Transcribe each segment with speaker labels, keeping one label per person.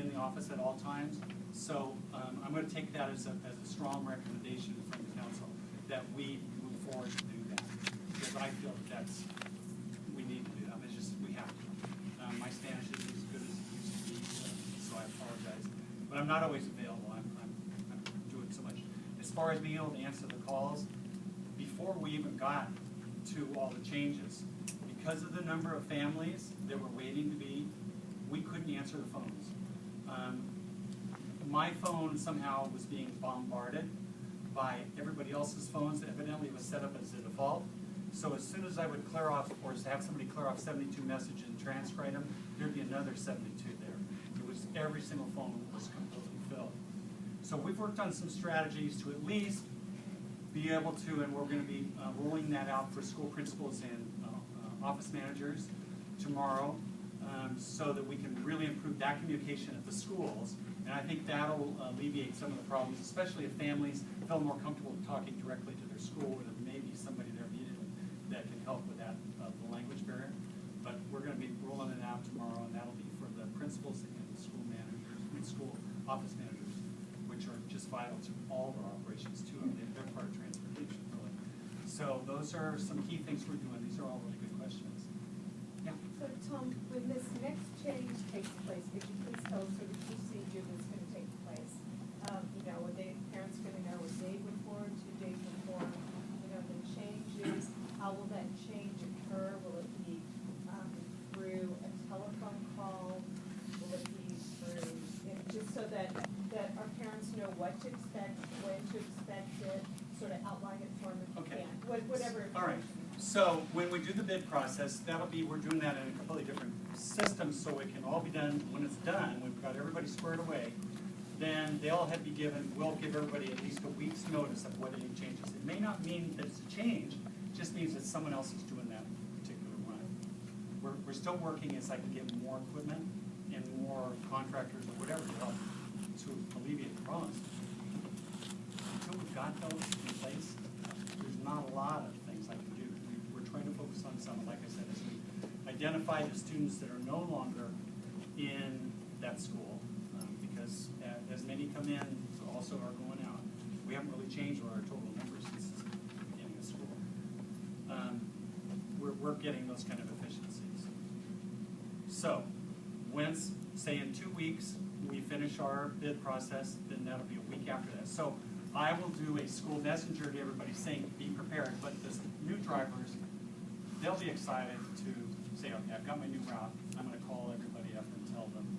Speaker 1: in the office at all times. So I'm going to take that as a strong recommendation from the council that we move forward to do that, because I feel that we need to do that. It's just, we have to. My Spanish isn't as good as it used to be, so I apologize. But I'm not always available. I'm doing so much. As far as being able to answer the calls, before we even got to all the changes, because of the number of families that were waiting to be, we couldn't answer the phones. My phone somehow was being bombarded by everybody else's phones. Evidently it was set up as a default. So as soon as I would clear off, or have somebody clear off 72 messages and transcribe them, there'd be another 72 there. It was every single phone was completely filled. So we've worked on some strategies to at least be able to, and we're going to be rolling that out for school principals and office managers tomorrow, so that we can really improve that communication at the schools. And I think that'll alleviate some of the problems, especially if families feel more comfortable talking directly to their school, or there may be somebody there immediately that can help with that, the language barrier. But we're going to be rolling it out tomorrow, and that'll be for the principals and the school managers, and school office managers, which are just vital to all of our operations too. I mean, they're part of transportation, really. So those are some key things we're doing. These are all really good questions. Yeah.
Speaker 2: So Tom, when this next change takes place, could you please tell us sort of the procedure that's going to take place? You know, are parents going to know a day before, 2 days before, you know, the changes? How will that change occur? Will it be through a telephone call? Will it be through, just so that our parents know what to expect, when to expect it, sort of outline it for them if you can, whatever.
Speaker 1: All right. So when we do the bid process, we're doing that in a completely different system, so it can all be done. When it's done, we've got everybody squared away, then they'll have to be given, we'll give everybody at least a week's notice of what any changes. It may not mean that it's a change, it just means that someone else is doing that particular run. We're still working as I can get more equipment and more contractors or whatever to help to alleviate the problems. Until we've got those in place, there's not a lot of things I can do. We're trying to focus on some, like I said, as we identify the students that are no longer in that school, because as many come in, also are going out. We haven't really changed our total numbers since the beginning of school. We're getting those kind of efficiencies. So, once, say in 2 weeks, we finish our bid process, then that'll be a week after that. So I will do a school messenger to everybody saying, be prepared, but the new drivers, they'll be excited to say, okay, I've got my new route. I'm going to call everybody up and tell them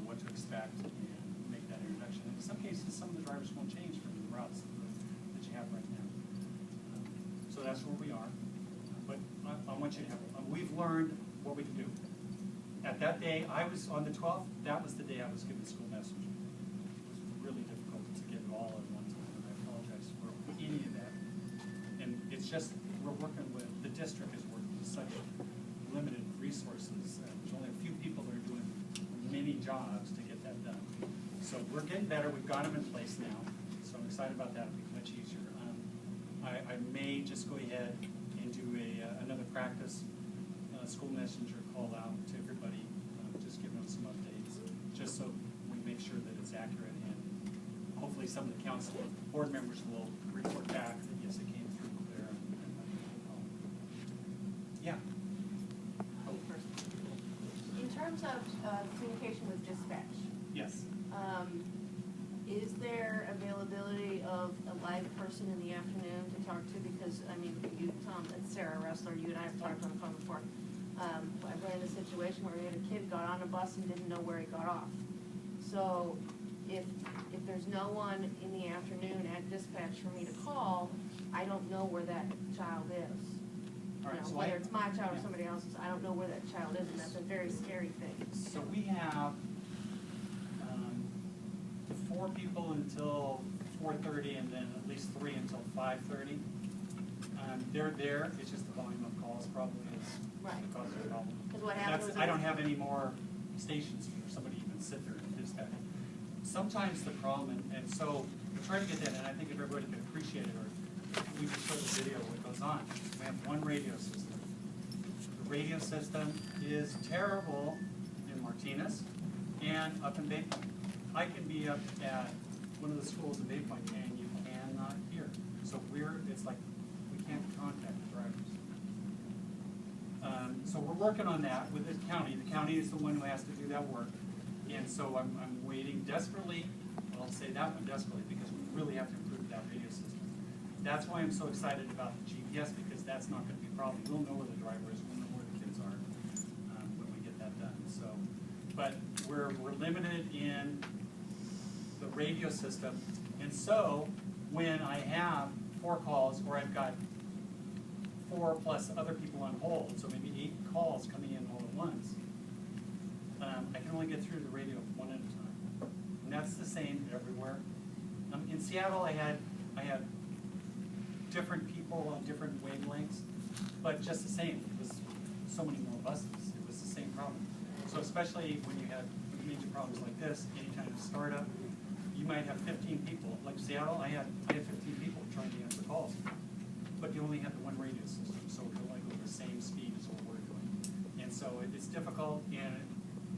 Speaker 1: what to expect and make that introduction. In some cases, some of the drivers won't change from the routes that you have right now. So that's where we are. But I want you to have, we've learned what we can do. At that day, I was on the 12th, that was the day I was given school messenger. It was really difficult to get it all at one time, and I apologize for any of that. And it's just, we're working with, the district is working with such limited resources. There's only a few people that are doing many jobs to get that done. So we're getting better, we've got them in place now, so I'm excited about that. It'll be much easier. I may just go ahead and do another practice school messenger call out to everybody, just giving them some updates, just so we make sure that it's accurate, and hopefully some of the council board members will report back that yes, it came through clear. Yeah.
Speaker 3: In terms of communication with dispatch,
Speaker 1: Yes.
Speaker 3: is there availability of a live person in the afternoon to talk to? Because, I mean, you, Tom, and Sarah Ressler, you and I have talked on the phone before. I've been in a situation where we had a kid got on a bus and didn't know where he got off. So if there's no one in the afternoon at dispatch for me to call, I don't know where that child is.
Speaker 1: All right, so
Speaker 3: whether it's my child or somebody else's, I don't know where that child is, and that's a very scary thing.
Speaker 1: So we have 4 people until 4:30, and then at least 3 until 5:30. They're there. It's just the volume of calls probably is the cause of the problem.
Speaker 3: Because what happens?
Speaker 1: I don't have any more stations for somebody to even sit there and dispatch. Sometimes the problem, and so we try to get that, and I think if everybody can appreciate it, or we can show the video of what goes on. We have one radio system. The radio system is terrible in Martinez and up in Bay Point. I can be up at one of the schools in Bay Point and you cannot hear. So it's like we can't contact the drivers. So we're working on that with the county. The county is the one who has to do that work. And so I'm waiting desperately, well, I'll say that one desperately, because we really have to improve that radio system. That's why I'm so excited about the GPS, because that's not going to be a problem. We'll know where the driver is, we'll know where the kids are when we get that done. So, but we're limited in the radio system. And so when I have 4 calls, or I've got 4 plus other people on hold, so maybe 8 calls coming in all at once, I can only get through the radio one at a time. And that's the same everywhere. In Seattle, I had different people on different wavelengths, but just the same. It was so many more buses. It was the same problem. So especially when you have major problems like this, any kind of startup, you might have 15 people. Like Seattle, I had 15 people trying to answer calls, but you only had the one radio system, so it could only go the same speed as what we're doing. And so it's difficult, and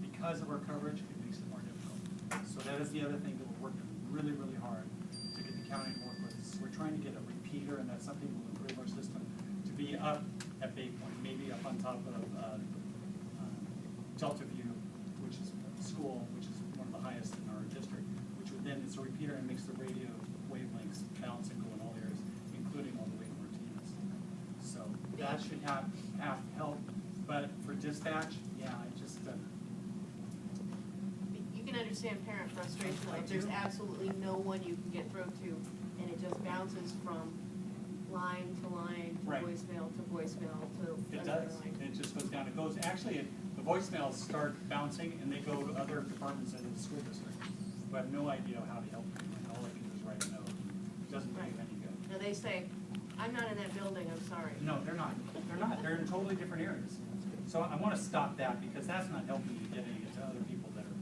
Speaker 1: because of our coverage, it makes it more difficult. So that is the other thing that we're working really, really hard to get the county to work with us. We're trying to get a repeater, and that's something that will improve our system, to be up at Bay Point, maybe up on top of Delta View, which is a school, which is one of the highest in our district, which would then, it's a repeater and makes the radio wavelengths bounce and go in all areas, including all the way to Martinez. So that should have help, but for dispatch, yeah, I just,
Speaker 3: You can understand parent frustration,
Speaker 1: I
Speaker 3: like there's
Speaker 1: do.
Speaker 3: absolutely no one you can get through to, and it just bounces from line to line, to
Speaker 1: Right.
Speaker 3: voicemail to voicemail to
Speaker 1: it
Speaker 3: another
Speaker 1: does.
Speaker 3: line.
Speaker 1: It just goes down. It goes, actually, the voicemails start bouncing and they go to other departments in the school district who have no idea how to help them, and all they can do is write a note. It doesn't do
Speaker 3: Right.
Speaker 1: any good.
Speaker 3: Now they say, I'm not in that building, I'm sorry.
Speaker 1: No, they're not. They're not. They're in totally different areas. So I want to stop that, because that's not helping you get it to other people that are.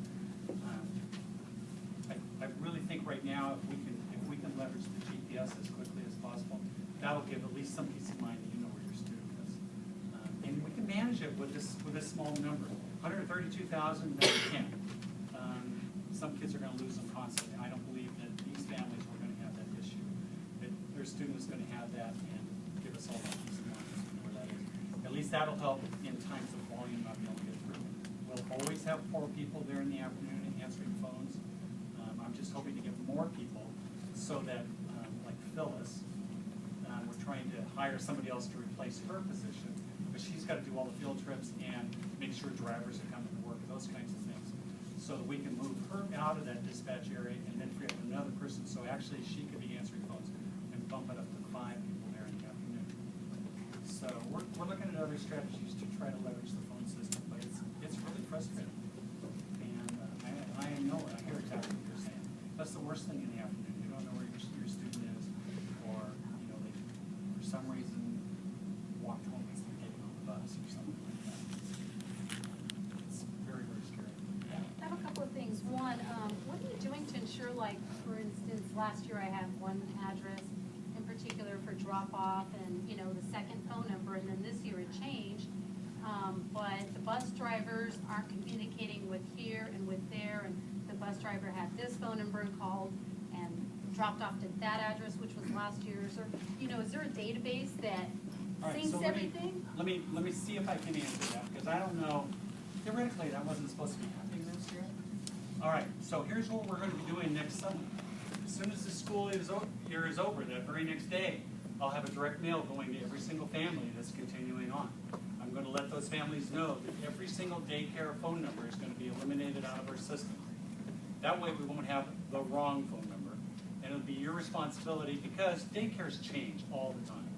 Speaker 1: I really think right now, if we can leverage the GPS as quickly as possible, that'll give at least some peace of mind that you know where your student is, and we can manage it with this small number. 132,000, no, we can't. Some kids are going to lose them constantly. I don't believe that these families were going to have that issue. That their student is going to have that and give us all that peace of mind, where that is. At least that'll help in times of volume not being able to get through. We'll always have 4 people there in the afternoon answering phones. I'm just hoping to get more people so that, like Phyllis, we're trying to hire somebody else to replace her position, but she's got to do all the field trips and make sure drivers are coming to work, those kinds of things, so that we can move her out of that dispatch area and then free up another person, so actually she could be answering phones and bump it up to 5 people there in the afternoon. So we're looking at other strategies to try to leverage the phone system, but it's really frustrating. And I know it. I hear exactly what you're saying. That's the worst thing in the afternoon. You don't know where your student is, or they for some reason walked home instead of getting on the bus or something like that. It's very, very scary.
Speaker 4: I have a couple of things. One, what are you doing to ensure, like, for instance, last year I had one address in particular for drop-off and, the second phone number, and then this year it changed. But the bus drivers aren't communicating with here and with there, and the bus driver had this phone number and called and dropped off to that address, which was last year's, or, is there a database that
Speaker 1: All right,
Speaker 4: syncs
Speaker 1: so
Speaker 4: everything?
Speaker 1: Let me see if I can answer that, because I don't know. Theoretically, that wasn't supposed to be happening this year. All right, so here's what we're going to be doing next summer. As soon as the school year is over, that very next day, I'll have a direct mail going to every single family that's continuing on. I'm going to let those families know that every single daycare phone number is going to be eliminated out of our system. That way we won't have the wrong phone number. And it'll be your responsibility, because daycares change all the time,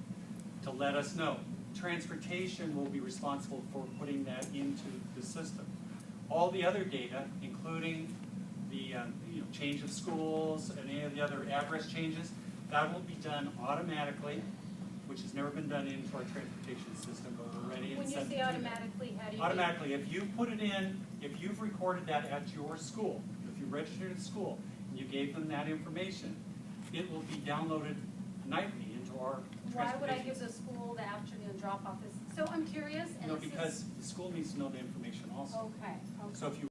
Speaker 1: to let us know. Transportation will be responsible for putting that into the system. All the other data, including the change of schools and any of the other address changes, that will be done automatically, which has never been done into our transportation system, but we're ready and
Speaker 4: When you
Speaker 1: set to
Speaker 4: say
Speaker 1: do that.
Speaker 4: automatically, how do you?
Speaker 1: Automatically, if you put it in, if you've recorded that at your school, if you registered at school, and you gave them that information, it will be downloaded nightly into our
Speaker 4: Why would I
Speaker 1: transportation
Speaker 4: give the school the afternoon drop-off So I'm curious, and
Speaker 1: No,
Speaker 4: this is.
Speaker 1: because the school needs to know the information also.
Speaker 4: Okay, okay.
Speaker 1: So if you